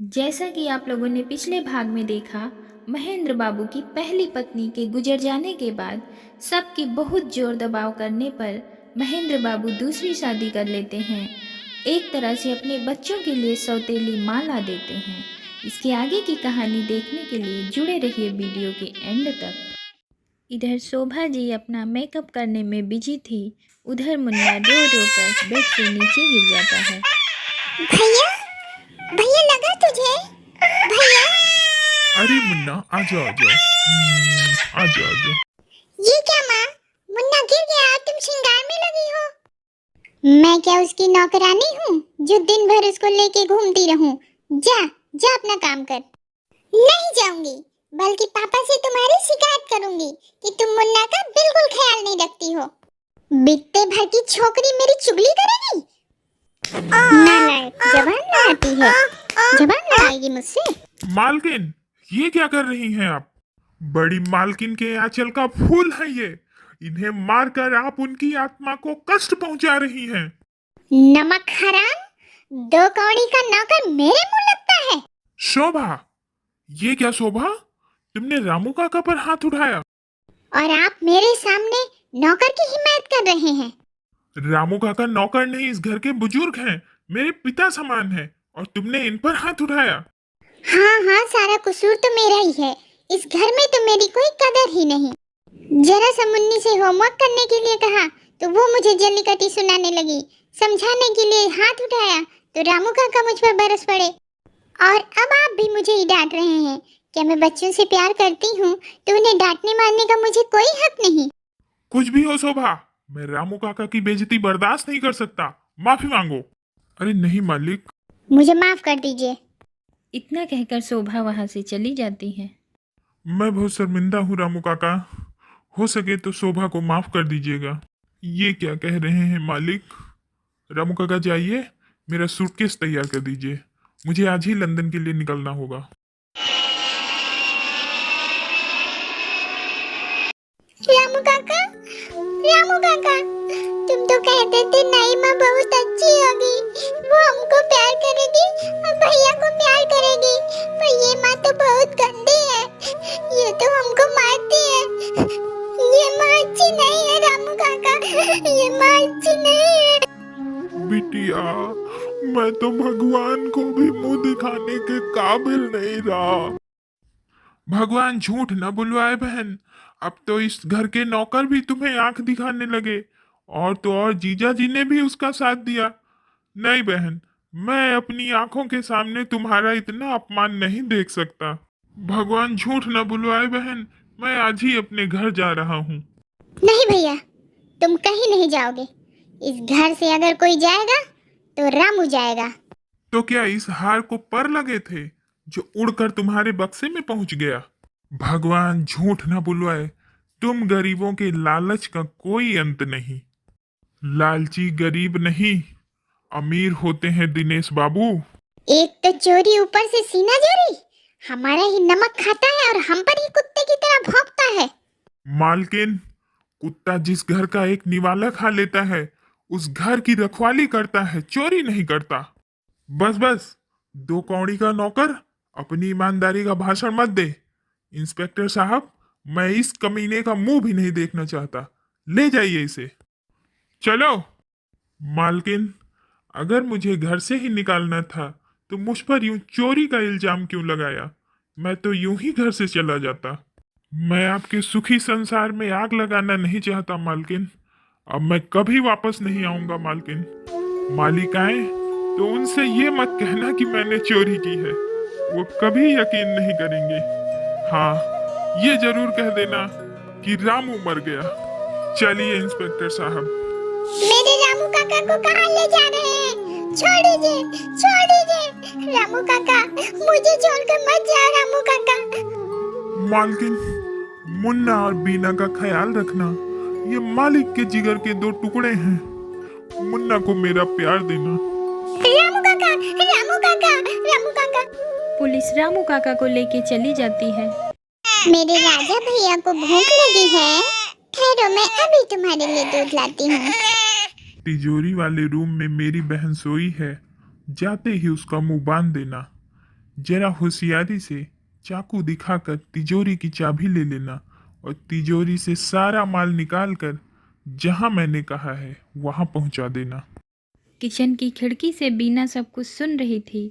जैसा कि आप लोगों ने पिछले भाग में देखा, महेंद्र बाबू की पहली पत्नी के गुजर जाने के बाद सबकी बहुत जोर दबाव करने पर महेंद्र बाबू दूसरी शादी कर लेते हैं। एक तरह से अपने बच्चों के लिए सौतेली माँ ला देते हैं। इसके आगे की कहानी देखने के लिए जुड़े रहिए वीडियो के एंड तक। इधर शोभा जी अपना मेकअप करने में बिजी थी, उधर मुन्ना रो रो कर बेड से नीचे गिर जाता है। भैया, भैया लगा तुझे? भैया, अरे मुन्ना आ जाओ आ जाओ आ जाओ आ जाओ। ये क्या माँ? मुन्ना गिर गया, तुम श्रृंगार में लगी हो? मैं क्या उसकी नौकरानी हूँ जो दिन भर उसको लेके घूमती रहूं? जा जा अपना काम कर। नहीं जाऊंगी, बल्कि पापा से तुम्हारी शिकायत करूंगी कि तुम मुन्ना का बिल्कुल ख्याल नहीं रखती हो। बित्ते भर की छोकरी मेरी चुगली करेगी? नालायक, जबान लड़ाती है, जबान लड़ाएगी मुझसे। मालकिन, ये क्या कर रही हैं आप? बड़ी मालकिन के आंचल का फूल है ये। इन्हें मारकर आप उनकी आत्मा को कष्ट पहुंचा रही हैं। नमक हराम, दो कौड़ी का नौकर मेरे मुंह लगता है। शोभा, ये क्या शोभा? तुमने रामू काका पर हाथ उठाया? और आप मेरे सामने नौकर की हिमायत कर रहे हैं। रामू काका नौकर नहीं, इस घर के बुजुर्ग हैं, मेरे पिता समान हैं, और तुमने इन पर हाथ उठाया। हाँ हाँ, सारा कसूर तो मेरा ही है। इस घर में तो मेरी कोई कदर ही नहीं। जरा सा मुन्नी से होमवर्क करने के लिए कहा तो वो मुझे जल्लीकटी सुनाने लगी। समझाने के लिए हाथ उठाया तो रामू काका मुझ पर बरस पड़े। और अब आप भी मुझे ही डांट रहे हैं। क्या मैं बच्चों से प्यार करती हूँ तो उन्हें डांटने मारने का मुझे कोई हक नहीं? कुछ भी हो शोभा, मैं रामू काका की बेइज्जती बर्दाश्त नहीं कर सकता। माफी मांगो। अरे नहीं मालिक। मुझे माफ कर दीजिए। इतना कहकर शोभा वहाँ से चली जाती है। मैं बहुत शर्मिंदा हूँ रामू काका, हो सके तो शोभा को माफ कर दीजिएगा। ये क्या कह रहे हैं मालिक? रामू काका जाइए, मेरा सूटकेस तैयार कर दीजिए, मुझे आज ही लंदन के लिए निकलना होगा। रामू काका, रामू काका, तुम तो कहते थे नई माँ बहुत अच्छी होगी, वो हमको प्यार करेगी और भैया को प्यार करेगी, पर ये माँ तो बहुत गंदी है, ये तो हमको मारती है। ये माँ अच्छी नहीं है रामू काका, ये माँ अच्छी नहीं है। बिटिया, मैं तो भगवान को भी मुंह दिखाने के काबिल नहीं रहा। भगवान झूठ न बुलवाए बहन, अब तो इस घर के नौकर भी तुम्हें आंख दिखाने लगे, और तो और जीजा जी ने भी उसका साथ दिया। नहीं बहन, मैं अपनी आंखों के सामने तुम्हारा इतना अपमान नहीं देख सकता। भगवान झूठ न बुलवाए बहन, मैं आज ही अपने घर जा रहा हूँ। नहीं भैया, तुम कहीं नहीं जाओगे। इस घर से अगर कोई जाएगा तो रामू जाएगा। तो क्या इस हार को पर लगे थे जो उड़कर तुम्हारे बक्से में पहुंच गया? भगवान झूठ न बुलवाए, तुम गरीबों के लालच का कोई अंत नहीं। लालची गरीब नहीं, अमीर होते हैं दिनेश बाबू। एक तो चोरी, ऊपर से सीना जोरी, हमारा ही नमक खाता है और हम पर ही कुत्ते की तरह भौंकता है। मालकिन, कुत्ता जिस घर का एक निवाला खा लेता है उस घर की रखवाली करता है, चोरी नहीं करता। बस बस, दो कौड़ी का नौकर, अपनी ईमानदारी का भाषण मत दे। इंस्पेक्टर साहब, मैं इस कमीने का मुंह भी नहीं देखना चाहता, ले जाइए इसे। चलो। मालकिन, अगर मुझे घर से ही निकालना था तो मुझ पर यूं चोरी का इल्जाम क्यों लगाया? मैं तो यूं ही घर से चला जाता। मैं आपके सुखी संसार में आग लगाना नहीं चाहता मालकिन। अब मैं कभी वापस नहीं आऊंगा मालकिन। मालिक आए तो उनसे ये मत कहना कि मैंने चोरी की है, वो कभी यकीन नहीं करेंगे। हाँ, ये जरूर कह देना कि रामू मर गया। चलिए इंस्पेक्टर साहब। मेरे रामू काका को कहाँ ले जा रहे हैं? छोड़ दीजिए, छोड़ दीजिए। रामू काका, मुझे छोड़कर मत जाओ रामू काका। मालकिन, मुन्ना और बीना का ख्याल रखना, ये मालिक के जिगर के दो टुकड़े हैं। मुन्ना को मेरा प्यार देना। रामू काका, रामू काका, रामू काका। पुलिस रामू काका को लेके चली जाती है। मेरे राजा भैया को भूख लगी है, ठहरो मैं अभी तुम्हारे लिए दूध लाती हूँ। तिजोरी वाले रूम में मेरी बहन सोई है, जाते ही उसका मुंह बांध देना। जरा होशियारी से चाकू दिखाकर तिजोरी की चाबी ले लेना और तिजोरी से सारा माल निकाल कर जहां मैंने कहा है वहां पहुंचा देना। किचन की खिड़की से बीना सब कुछ सुन रही थी।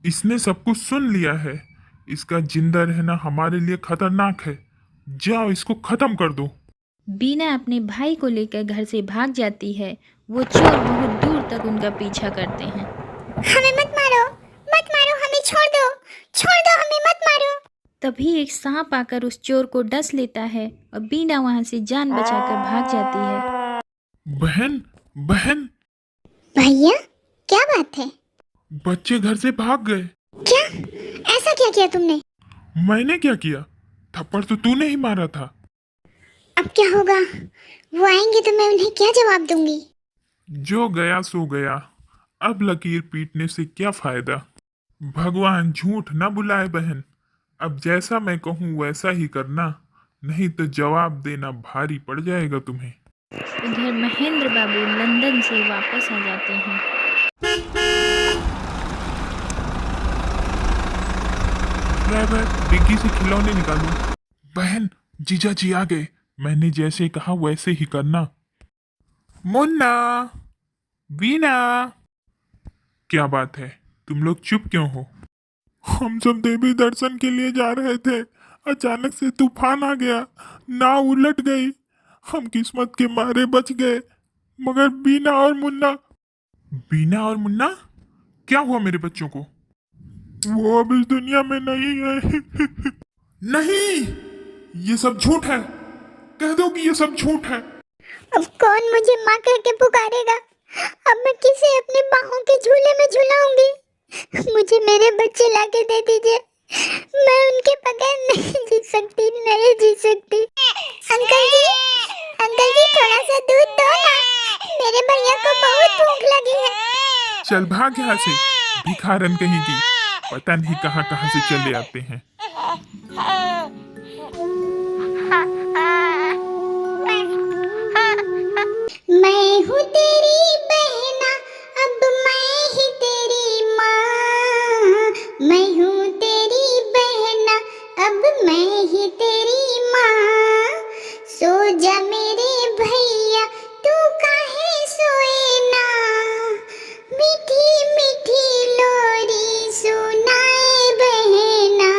इसने सब कुछ सुन लिया है। इसका जिंदा रहना हमारे लिए खतरनाक है। जाओ इसको खत्म कर दो। बीना अपने भाई को लेकर घर से भाग जाती है। वो चोर बहुत दूर तक उनका पीछा करते हैं। हमें मत मारो, मत मारो, हमें छोड़ दो, हमें मत मारो। तभी एक सांप आकर उस चोर को डस लेता है और बीना वहां से जान बचाकर भाग जाती है। बहन, बहन, भैया क्या बात है? बच्चे घर से भाग गए। क्या? ऐसा क्या किया तुमने? मैंने क्या किया? थप्पड़ तो तूने ही मारा था। अब क्या होगा? वो आएंगे तो मैं उन्हें क्या जवाब दूंगी? जो गया सो गया। अब लकीर पीटने से क्या फायदा। भगवान झूठ न बुलाए बहन। अब जैसा मैं कहूँ वैसा ही करना, नहीं तो जवाब देना भारी पड़ जाएगा तुम्हें। उधर महेंद्र बाबू लंदन से वापस आ जाते हैं। ड्राइवर, डिग्गी से खिलौने निकालो। बहन, जीजा जी आ गए। मैंने जैसे कहा वैसे ही करना। मुन्ना, वीना, क्या बात है? तुम लोग चुप क्यों हो? हम सब देवी दर्शन के लिए जा रहे थे। अचानक से तूफान आ गया, नाव उलट गई। हम किस्मत के मारे बच गए, मगर बीना और मुन्ना। बीना और मुन्ना? क्या हुआ मेरे बच्चों को? वो अब इस दुनिया में नहीं है। नहीं, ये सब झूठ है। कह दो कि ये सब झूठ है। अब कौन मुझे माँ कह के पुकारेगा? अब मैं किसे अपने बाहों के झूले में झुलाऊंगी? मुझे मेरे बच्चे लाके दे दीजिए। मैं उनके बगैर नहीं जी सकती, नहीं जी सकती। अंकल जी थोड़ा सा दूध दो ना, मेरे भैया को बहुत भूख लगी है। चल भाग यहाँ से, भिखारन कहीं की। पता नहीं कहाँ कहाँ से चले आते हैं। मैं हूँ तेरी बहना, अब मैं ही तेरी माँ। मैं हूँ तेरी बहना, अब मैं ही तेरी माँ। सो जा मेरे भैया, तू काहे सोए ना। मीठी मीठी लोरी सुनाए बहना।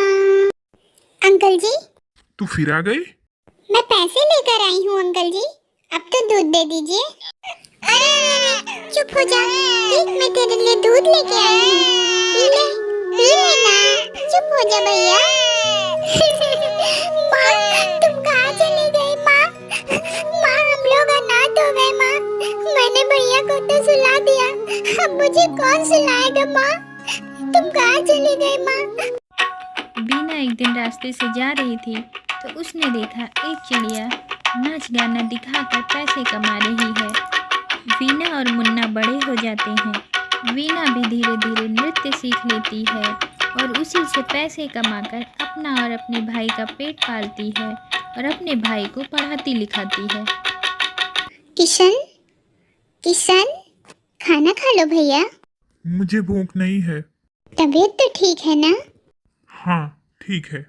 अंकल जी, तू फिर आ गई? मैं पैसे लेकर आई हूँ अंकल जी, अब तो दूध दे दीजिए। अरे चुप हो जा, देख मैं तेरे लिए दूध लेके आई हूँ। पी ले ना, चुप हो जा भैया। माँ, तुम कहाँ चली गई माँ? माँ, हम लोग अनाथ हो गए माँ। मैंने भैया को तो सुला दिया, अब मुझे कौन सुलाएगा माँ? तुम कहाँ चली गई माँ? बीना एक दिन रास्ते से जा रही थी तो उसने देखा एक चिड़िया नाच गाना दिखाकर पैसे कमा रही है। वीना और मुन्ना बड़े हो जाते हैं। वीना भी धीरे धीरे नृत्य सीख लेती है और उसी से पैसे कमाकर अपना और अपने भाई का पेट पालती है और अपने भाई को पढ़ाती लिखाती है। किशन, किशन, खाना खा लो भैया। मुझे भूख नहीं है। तबीयत तो ठीक है ना? हाँ ठीक है।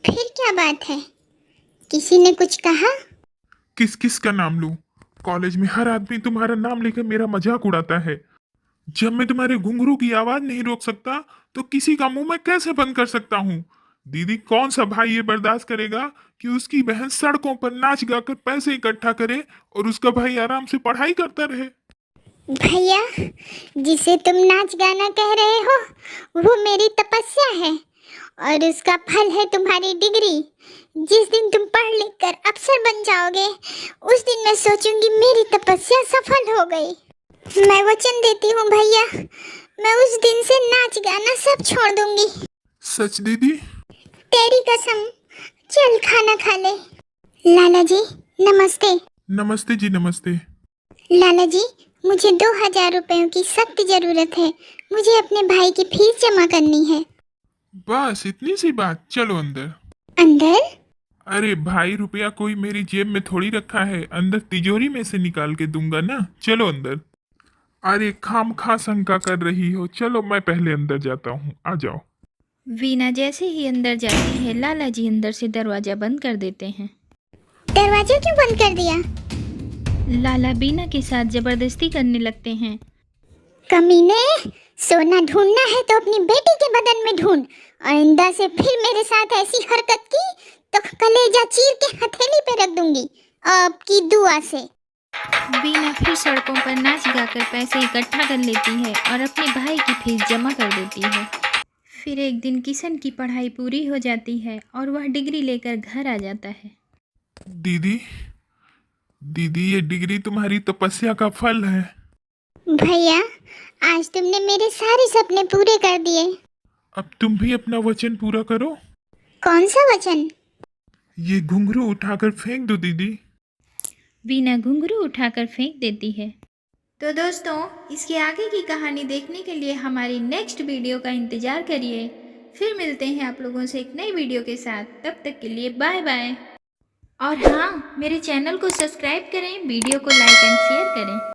फिर क्या बात है? किसी ने कुछ कहा? किस किस का नाम लूं? कॉलेज में हर आदमी तुम्हारा नाम लेकर मेरा मजाक उड़ाता है। जब मैं तुम्हारे घुंघरू की आवाज नहीं रोक सकता तो किसी का मुंह मैं कैसे बंद कर सकता हूँ? दीदी, कौन सा भाई ये बर्दाश्त करेगा कि उसकी बहन सड़कों पर नाच गाकर पैसे इकट्ठा करे और उसका भाई आराम से पढ़ाई करता रहे? भैया, जिसे तुम नाच गाना कह रहे हो वो मेरी तपस्या है और उसका फल है तुम्हारी डिग्री। जिस दिन तुम पढ़ लिख कर अफसर बन जाओगे उस दिन मैं सोचूंगी मेरी तपस्या सफल हो गई। मैं वचन देती हूँ भैया, मैं उस दिन से नाच गाना सब छोड़ दूंगी। सच दीदी? तेरी कसम। चल खाना खा ले। लाला जी नमस्ते। नमस्ते जी, नमस्ते। लाला जी, मुझे 2000 रुपयों की सख्त जरूरत है। मुझे अपने भाई की फीस जमा करनी है। बस इतनी सी बात, चलो अंदर। अंदर? अरे भाई, रुपया कोई मेरी जेब में थोड़ी रखा है, अंदर तिजोरी में से निकाल के दूंगा ना। चलो अंदर। अरे खाम खा शंका कर रही हो, चलो मैं पहले अंदर जाता हूँ, आ जाओ। वीना जैसे ही अंदर जाती है, लाला जी अंदर से दरवाज़ा बंद कर देते हैं। दरवाजा क्यों बंद कर दिया? लाला बीना के साथ ज़बरदस्ती करने लगते हैं। कमीने, सोना ढूंढना है तो अपनी बेटी के बदन में ढूंढ। आइंदा से फिर मेरे साथ ऐसी हरकत की तो कलेजा चीर के हथेली पे रख दूंगी, आपकी दुआ से। वीना फिर सड़कों पर नाच गाकर पैसे इकट्ठा कर लेती है और अपने भाई की फीस जमा कर देती है। फिर एक दिन किशन की पढ़ाई पूरी हो जाती है और वह डिग्री लेकर घर आ जाता है। दीदी, दीदी ये डिग्री तुम्हारी तपस्या का फल है। भैया, आज तुमने मेरे सारे सपने पूरे कर दिए। अब तुम भी अपना वचन पूरा करो। कौन सा वचन? ये घुंघरू उठाकर फेंक दो दीदी। वीना घुंघरू उठाकर फेंक देती है। तो दोस्तों, इसके आगे की कहानी देखने के लिए हमारी नेक्स्ट वीडियो का इंतज़ार करिए। फिर मिलते हैं आप लोगों से एक नई वीडियो के साथ। तब तक के लिए बाय बाय। और हाँ, मेरे चैनल को सब्सक्राइब करें, वीडियो को लाइक एंड शेयर करें।